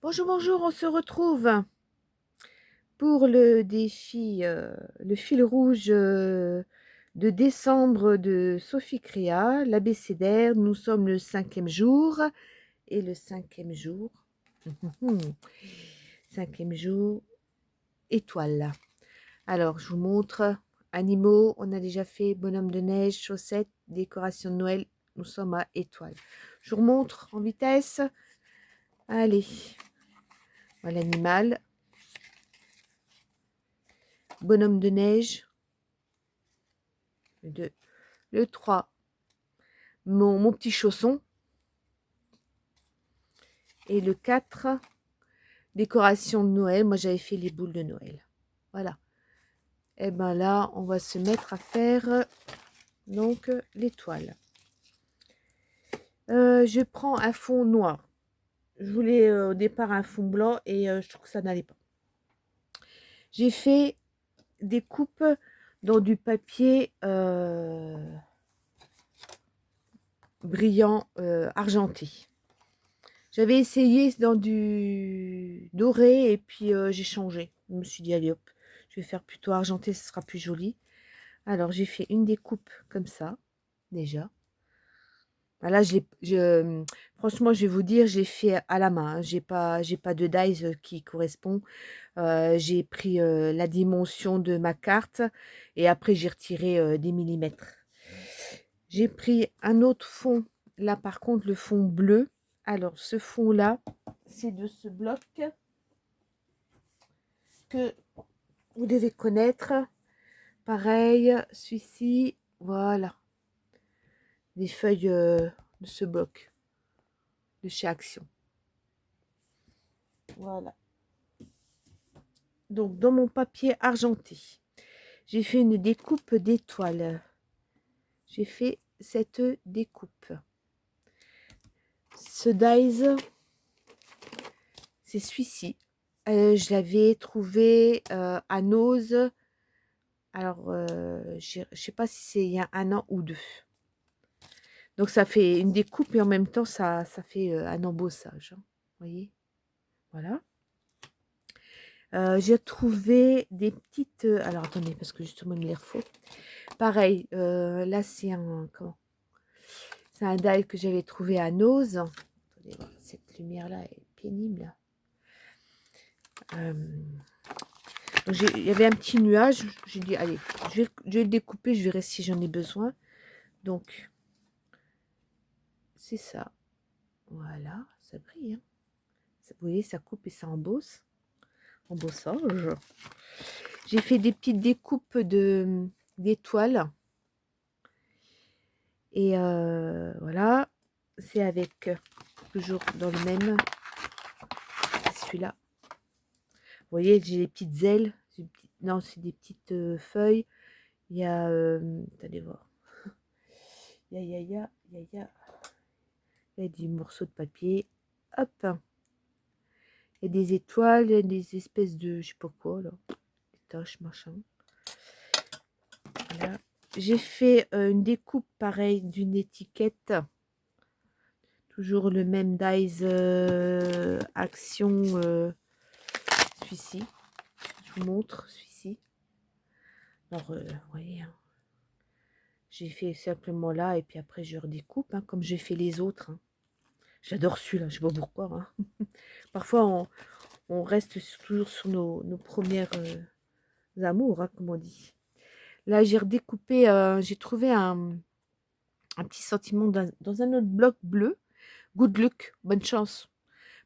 Bonjour, bonjour, on se retrouve pour le défi, le fil rouge de décembre de Sophie Créa, l'abécédaire. Nous sommes le 5e jour et le 5e jour, hum, 5e jour, étoile. Alors, je vous montre animaux, on a déjà fait bonhomme de neige, chaussettes, décoration de Noël, nous sommes à étoile. Je vous remontre en vitesse. Allez, voilà l'animal. Bonhomme de neige, le 2, le 3, mon petit chausson, et le 4, décoration de Noël. Moi, j'avais fait les boules de Noël. Voilà. Et ben là, on va se mettre à faire donc l'étoile. Je prends un fond noir. Je voulais au départ un fond blanc et je trouve que ça n'allait pas. J'ai fait des coupes dans du papier brillant argenté. J'avais essayé dans du doré et puis j'ai changé. Je me suis dit, allez hop, je vais faire plutôt argenté, ce sera plus joli. Alors j'ai fait une découpe comme ça, déjà. Là, franchement, je vais vous dire, j'ai fait à la main. Hein. J'ai pas de dies qui correspond. J'ai pris la dimension de ma carte et après j'ai retiré des millimètres. J'ai pris un autre fond. Là, par contre, le fond bleu. Alors, ce fond-là, c'est de ce bloc que vous devez connaître. Pareil, celui-ci, voilà. Des feuilles de ce bloc de chez Action. Voilà. Donc, dans mon papier argenté, j'ai fait une découpe d'étoiles. J'ai fait cette découpe. Ce dies, c'est celui-ci. Je l'avais trouvé à Nose. Alors, je ne sais pas si c'est il y a 1 an ou 2. Donc, ça fait une découpe et en même temps, ça fait un embossage. Hein, vous voyez? Voilà. J'ai trouvé des petites... alors, attendez, parce que justement, il me les refaut. Pareil, là, c'est un... Comment? C'est un die que j'avais trouvé à Nose. Attendez, cette lumière-là est pénible. Il y avait un petit nuage. J'ai dit, allez, je vais le découper, je verrai si j'en ai besoin. Donc, c'est ça. Voilà, ça brille. Hein. Vous voyez, ça coupe et ça embosse. Embossage. J'ai fait des petites découpes d'étoiles. Et voilà, c'est avec, toujours dans le même, celui-là. Vous voyez, j'ai les petites ailes. Non, c'est des petites feuilles. Il y a, attendez voir. Il y a des morceaux de papier. Hop. Il y a des étoiles, il y a des espèces de, je sais pas quoi, là. Des taches, machin. Voilà. J'ai fait une découpe pareille d'une étiquette. Toujours le même dies Action. Celui-ci. Je vous montre celui-ci. Alors, vous voyez, hein. J'ai fait simplement là et puis après je redécoupe, hein, comme j'ai fait les autres. Hein. J'adore celui-là, je sais pas pourquoi. Hein. Parfois, on reste toujours sur nos premières amours, hein, comme on dit. Là, j'ai redécoupé, j'ai trouvé un petit sentiment dans un autre bloc bleu. Good luck, bonne chance.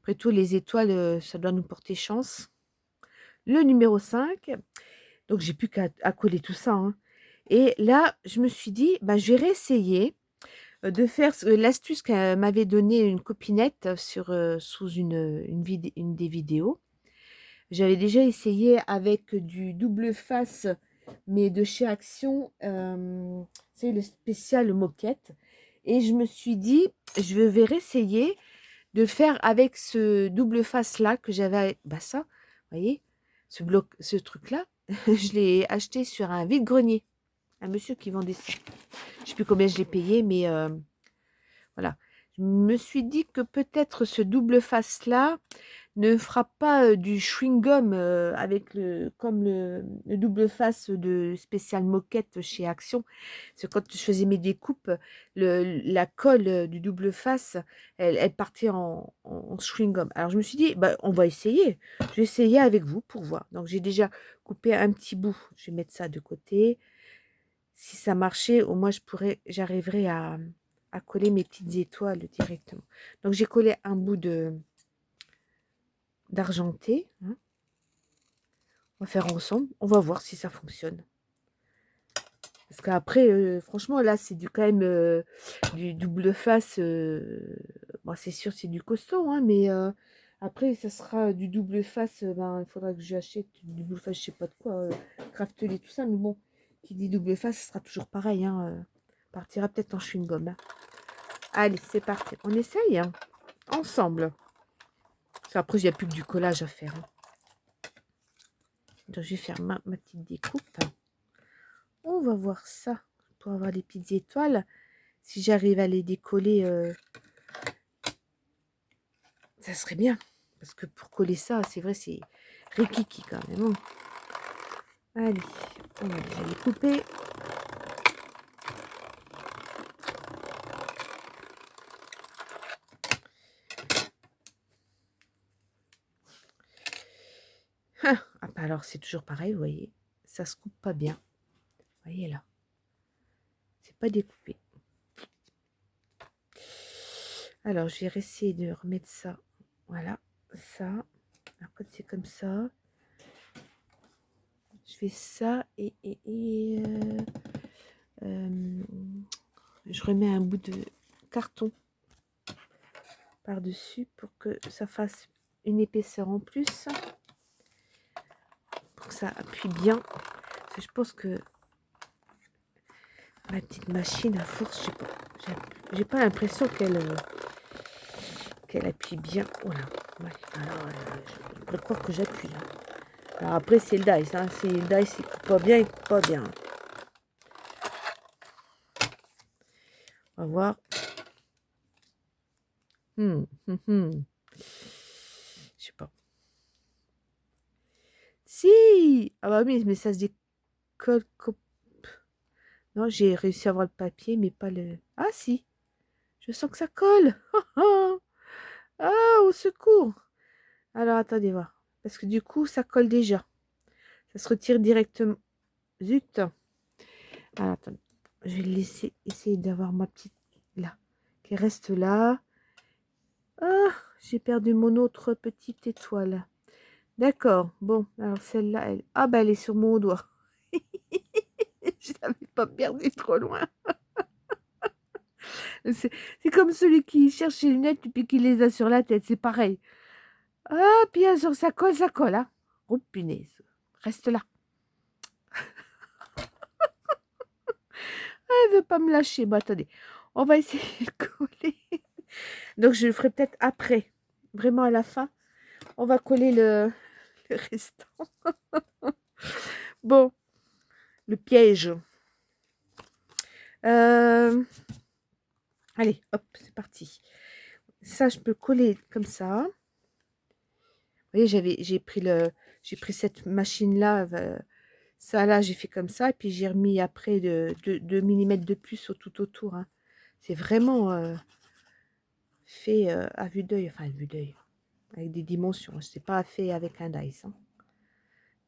Après tout, les étoiles, ça doit nous porter chance. Le numéro 5. Donc, j'ai plus qu'à coller tout ça. Hein. Et là, je me suis dit, bah, je vais réessayer de faire l'astuce qu'elle m'avait donnée une copinette sous une des vidéos. J'avais déjà essayé avec du double face, mais de chez Action, c'est le spécial moquette. Et je me suis dit, je vais réessayer de faire avec ce double face là que j'avais, bah ça, vous voyez, ce truc là, je l'ai acheté sur un vide-grenier, un monsieur qui vendait ça. Je sais plus combien je l'ai payé, mais voilà. Je me suis dit que peut-être ce double face là, ne fera pas du chewing-gum avec comme le double face de spécial moquette chez Action. Parce que quand je faisais mes découpes, la colle du double face, elle partait en chewing-gum. Alors je me suis dit, bah, on va essayer. Je vais essayer avec vous pour voir. Donc j'ai déjà coupé un petit bout. Je vais mettre ça de côté. Si ça marchait, au moins j'arriverais à coller mes petites étoiles directement. Donc j'ai collé un bout d'argenté, hein. On va faire ensemble. On va voir si ça fonctionne. Parce qu'après, franchement, là, c'est quand même du double face. Bon, c'est sûr, c'est du costaud, hein, mais après, ça sera du double face. Ben, il faudra que j'achète du double face, je sais pas de quoi, craftelé, tout ça. Mais bon, qui dit double face, ce sera toujours pareil. Hein, partira peut-être en chewing-gum. Hein. Allez, c'est parti. On essaye hein, ensemble. Parce qu'après, il n'y a plus que du collage à faire. Hein. Donc, je vais faire ma petite découpe. On va voir ça pour avoir les petites étoiles. Si j'arrive à les décoller, ça serait bien. Parce que pour coller ça, c'est vrai, c'est rikiki quand même. Hein. Allez, on va déjà les couper. Ah, bah alors, c'est toujours pareil, vous voyez. Ça se coupe pas bien. Vous voyez là. C'est pas découpé. Alors, je vais essayer de remettre ça. Voilà, ça. Après, c'est comme ça. Je fais ça et je remets un bout de carton par-dessus pour que ça fasse une épaisseur en plus. Pour que ça appuie bien. Parce que je pense que ma petite machine à force, j'ai pas l'impression qu'elle appuie bien. Voilà. Ouais. Alors, je pourrais croire que j'appuie là. Alors après, c'est le dice. Hein. Si le dice il coupe pas bien, il coupe pas bien. On va voir. Je sais pas. Si! Ah bah oui, mais ça se décolle. Non, j'ai réussi à avoir le papier, mais pas le... Ah si! Je sens que ça colle. Ah, au secours. Alors, attendez voir. Parce que du coup, ça colle déjà. Ça se retire directement. Zut. Alors, attendez. Je vais laisser essayer d'avoir ma petite... Là. Qui reste là. Ah, j'ai perdu mon autre petite étoile. D'accord. Bon, alors celle-là, elle... Ah, bah, elle est sur mon doigt. Je l'avais pas perdu trop loin. C'est comme celui qui cherche ses lunettes et puis qui les a sur la tête. C'est pareil. Ah, bien sûr, ça colle, hein. Oh, punaise. Reste là. Elle veut pas me lâcher. Bon, attendez. On va essayer de coller. Donc, je le ferai peut-être après. Vraiment à la fin. On va coller le restant. Bon. Le piège. Allez, hop, c'est parti. Ça, je peux coller comme ça. Vous voyez, j'ai pris cette machine-là. Ça, là, j'ai fait comme ça. Et puis, j'ai remis après 2 mm de plus tout autour. Hein. C'est vraiment fait à vue d'œil. Enfin, à vue d'œil. Avec des dimensions. Je sais pas fait avec un dice. Hein.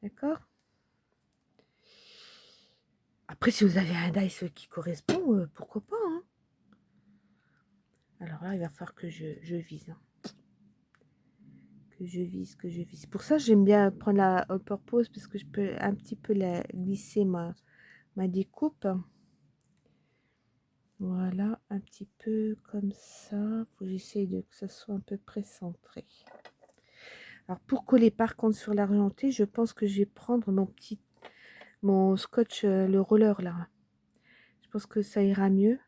D'accord? Après, si vous avez un dice qui correspond, pourquoi pas. Hein. Alors là, il va falloir que je vise. Hein. Que je vise. Pour ça, j'aime bien prendre la all purpose parce que je peux un petit peu la glisser ma découpe. Voilà, un petit peu comme ça. Faut que j'essaye que ça soit à peu près centré. Alors, pour coller par contre sur l'argenté, je pense que je vais prendre mon scotch, le roller là. Je pense que ça ira mieux.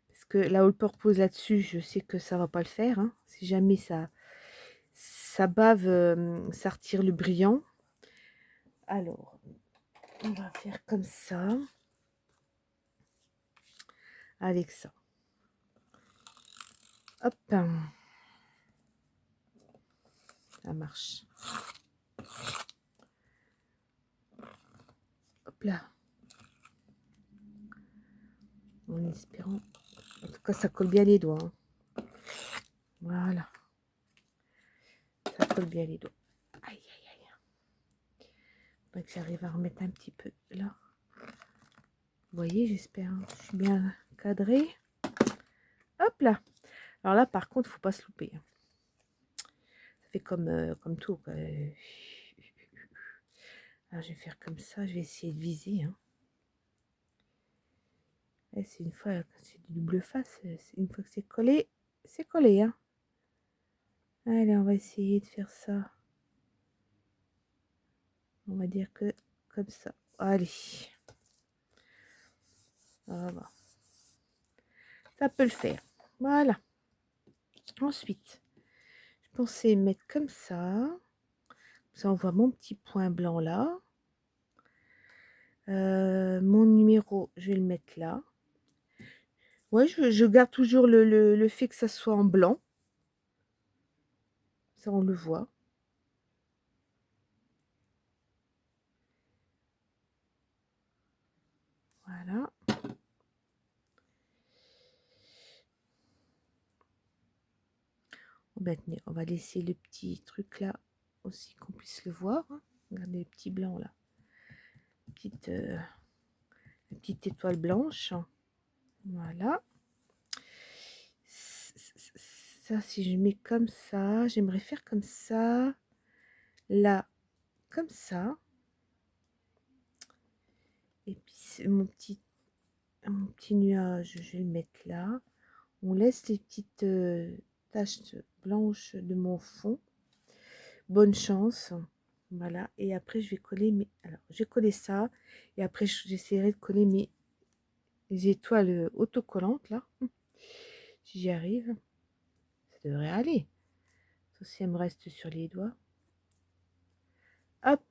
Parce que la all purpose là-dessus, je sais que ça va pas le faire. Hein. Si jamais ça bave, ça retire le brillant. Alors, on va faire comme ça. Avec ça. Hop. Ça marche. Hop là. En espérant. En tout cas, ça colle bien les doigts. Hein. Voilà. Ça colle bien les doigts. Aïe, aïe, aïe. Donc, j'arrive à remettre un petit peu là. Vous voyez, j'espère. Hein. Je suis bien cadrée. Hop là. Alors là, par contre, il ne faut pas se louper. Hein. Ça fait comme tout. Quoi. Alors, je vais faire comme ça. Je vais essayer de viser. Hein. C'est une fois, c'est du bleu face. Une fois que c'est collé, c'est collé. Hein. Allez, on va essayer de faire ça. On va dire que comme ça. Allez. Voilà. Ça peut le faire. Voilà. Ensuite, je pensais mettre comme ça. Ça, on voit mon petit point blanc là. Mon numéro, je vais le mettre là. Ouais, je garde toujours le fait que ça soit en blanc. Ça, on le voit. Voilà. On va laisser le petit truc là aussi qu'on puisse le voir. Hein. Regardez les petits blancs là. Petite étoile blanche. Voilà. Ça, si je mets comme ça, j'aimerais faire comme ça. Là, comme ça. Et puis mon petit nuage, je vais le mettre là. On laisse les petites taches blanches de mon fond. Bonne chance. Voilà. Et après, je vais coller mes... Alors, j'ai collé ça. Et après, j'essaierai de coller mes étoiles autocollantes, là. Si j'y arrive. Ça devrait aller. Sauf si elle me reste sur les doigts. Hop.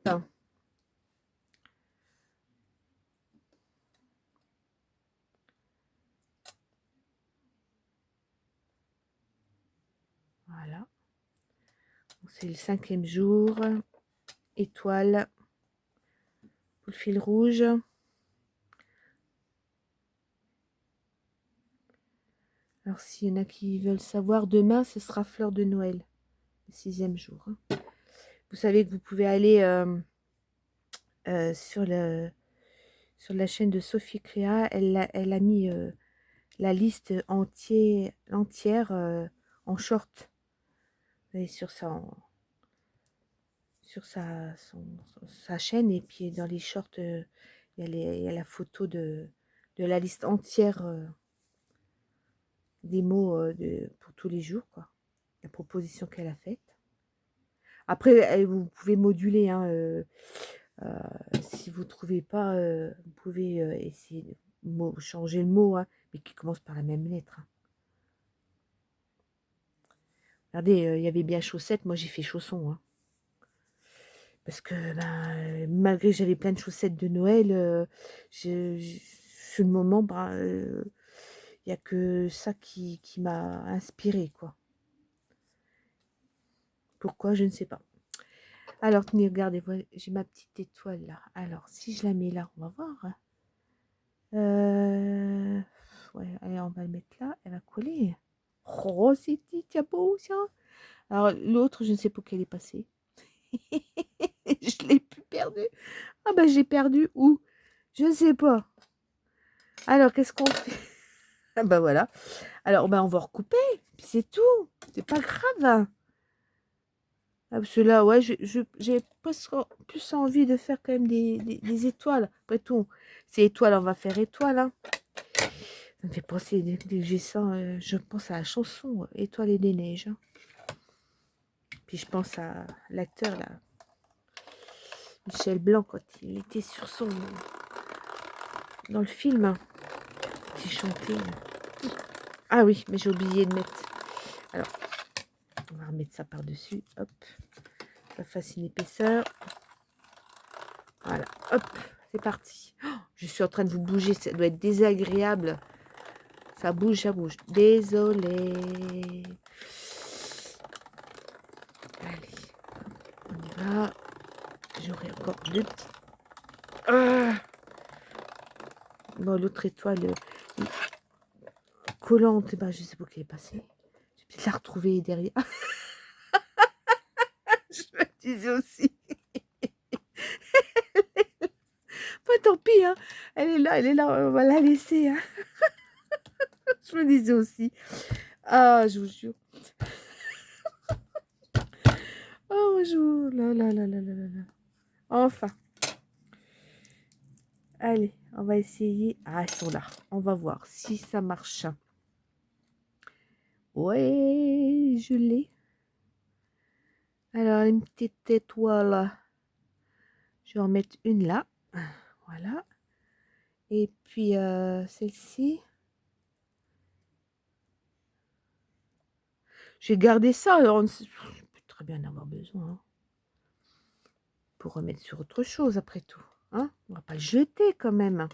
Voilà. C'est le 5e jour. Étoile. Pour le fil rouge. Alors, s'il y en a qui veulent savoir, demain, ce sera Fleur de Noël. Le 6e jour. Hein. Vous savez que vous pouvez aller sur la chaîne de Sophie Créa. Elle a mis la liste entière en short. Vous allez sur sa chaîne, et puis dans les shorts, il y a la photo de la liste entière des mots pour tous les jours, quoi. La proposition qu'elle a faite. Après, vous pouvez moduler, hein, si vous ne trouvez pas, vous pouvez essayer de changer le mot, hein, mais qui commence par la même lettre. Hein. Regardez, il y avait bien chaussettes, moi j'ai fait chaussons. Hein. Parce que malgré que j'avais plein de chaussettes de Noël, sur le moment, il n'y a que ça qui m'a inspiré, quoi. Pourquoi, je ne sais pas. Alors, tenez, regardez, j'ai ma petite étoile là. Alors, si je la mets là, on va voir. Ouais, allez, on va le mettre là. Elle va coller. Oh, c'est beau, ça. Alors, l'autre, je ne sais pas où elle est passée. Je l'ai plus perdu. Ah ben, j'ai perdu où? Je ne sais pas. Alors, qu'est-ce qu'on fait? Ah ben voilà. Alors, on va recouper. Puis c'est tout. C'est pas grave. Hein. Ah, parce que là, ouais, j'ai presque plus envie de faire quand même des étoiles. Après tout, c'est étoiles, on va faire étoiles. Hein. Ça me fait penser, dès que j'ai ça, je pense à la chanson Étoiles et des neiges. Hein. Puis je pense à l'acteur là, Michel Blanc, quand il était dans le film. Hein. Il chantait. Ah oui, mais j'ai oublié de mettre. Alors, on va remettre ça par-dessus. Hop. Ça fasse une épaisseur. Voilà. Hop. C'est parti. Oh, je suis en train de vous bouger. Ça doit être désagréable. Ça bouge, ça bouge. Désolée. Allez. Ah, j'aurai encore deux petits. Ah, bon, l'autre étoile collante, bah, je sais pas où elle est passée. Je vais peut-être la retrouver derrière. Je me disais aussi. Bah, tant pis, hein. Elle est là, on va la laisser. Hein. Je me disais aussi. Ah, je vous jure. Oh, je vous... Là, là, là, là, là, là, là. Enfin. Allez, on va essayer. Ah, elles sont là. On va voir si ça marche. Ouais, je l'ai. Alors, une petite étoile. Je vais en mettre une là. Voilà. Et puis, celle-ci. J'ai gardé ça. Alors, on peut très bien en avoir besoin. Hein, pour remettre sur autre chose, après tout. Hein, on va pas le jeter, quand même.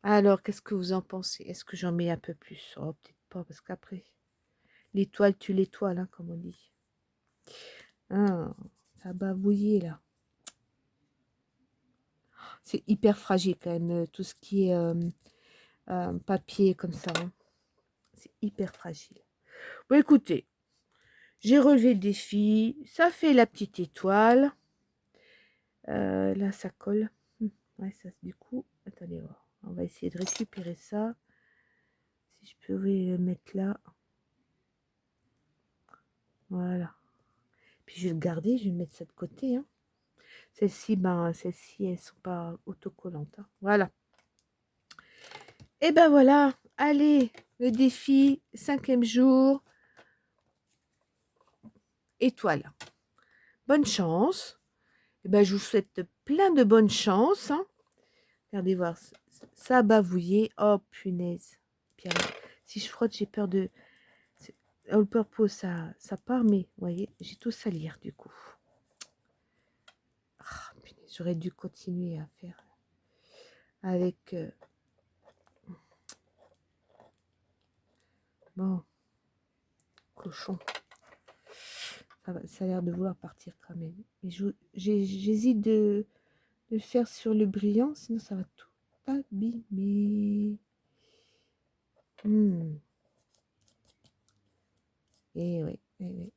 Alors, qu'est-ce que vous en pensez? Est-ce que j'en mets un peu plus? Oh, peut-être pas, parce qu'après, l'étoile tue l'étoile, hein, comme on dit. Ah, ça a bavouillé, là. C'est hyper fragile, quand même, tout ce qui est papier comme ça. Hein. C'est hyper fragile. Bon, écoutez, j'ai relevé le défi. Ça fait la petite étoile. Là, ça colle. Ouais, ça, du coup, attendez, on va essayer de récupérer ça. Si je peux le mettre là. Voilà. Puis je vais le garder, je vais le mettre ça de côté. Hein. Celles-ci, ben, celles-ci, elles sont pas autocollantes. Hein. Voilà. Et ben voilà. Allez, le défi, 5e jour. Étoile. Bonne chance. Et ben, je vous souhaite plein de bonne chance. Hein. Regardez voir, ça a bavouillé. Oh, punaise. Puis alors, si je frotte, j'ai peur de... All purpose, ça part, mais vous voyez, j'ai tout salir du coup. Ah, punaise, j'aurais dû continuer à faire avec... Bon, cochon. Ça a l'air de vouloir partir quand même. Mais j'hésite de le faire sur le brillant, sinon ça va tout abîmer. Et oui,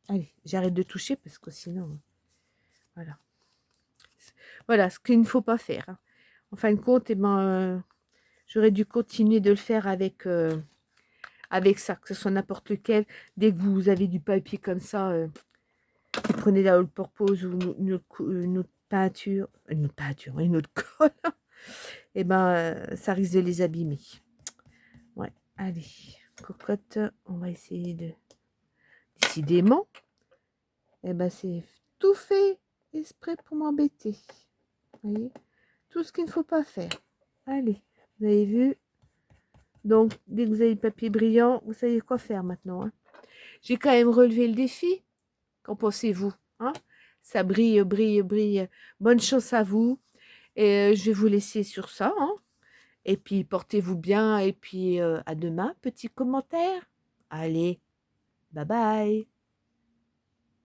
allez, j'arrête de toucher parce que sinon, voilà. Voilà ce qu'il ne faut pas faire. Hein. En fin de compte, eh ben, j'aurais dû continuer de le faire avec, avec ça, que ce soit n'importe lequel. Dès que vous avez du papier comme ça, vous prenez la all purpose ou une autre peinture, une autre colle, et ben, ça risque de les abîmer. Ouais, allez, cocotte, on va essayer de... Décidément, et ben, c'est tout fait exprès pour m'embêter. Vous voyez, tout ce qu'il ne faut pas faire. Allez, vous avez vu. Donc, dès que vous avez le papier brillant, vous savez quoi faire maintenant. Hein. J'ai quand même relevé le défi. Qu'en pensez-vous? Hein? Ça brille, brille, brille. Bonne chance à vous. Et je vais vous laisser sur ça. Hein? Et puis, portez-vous bien. Et puis, à demain. Petit commentaire. Allez, bye bye.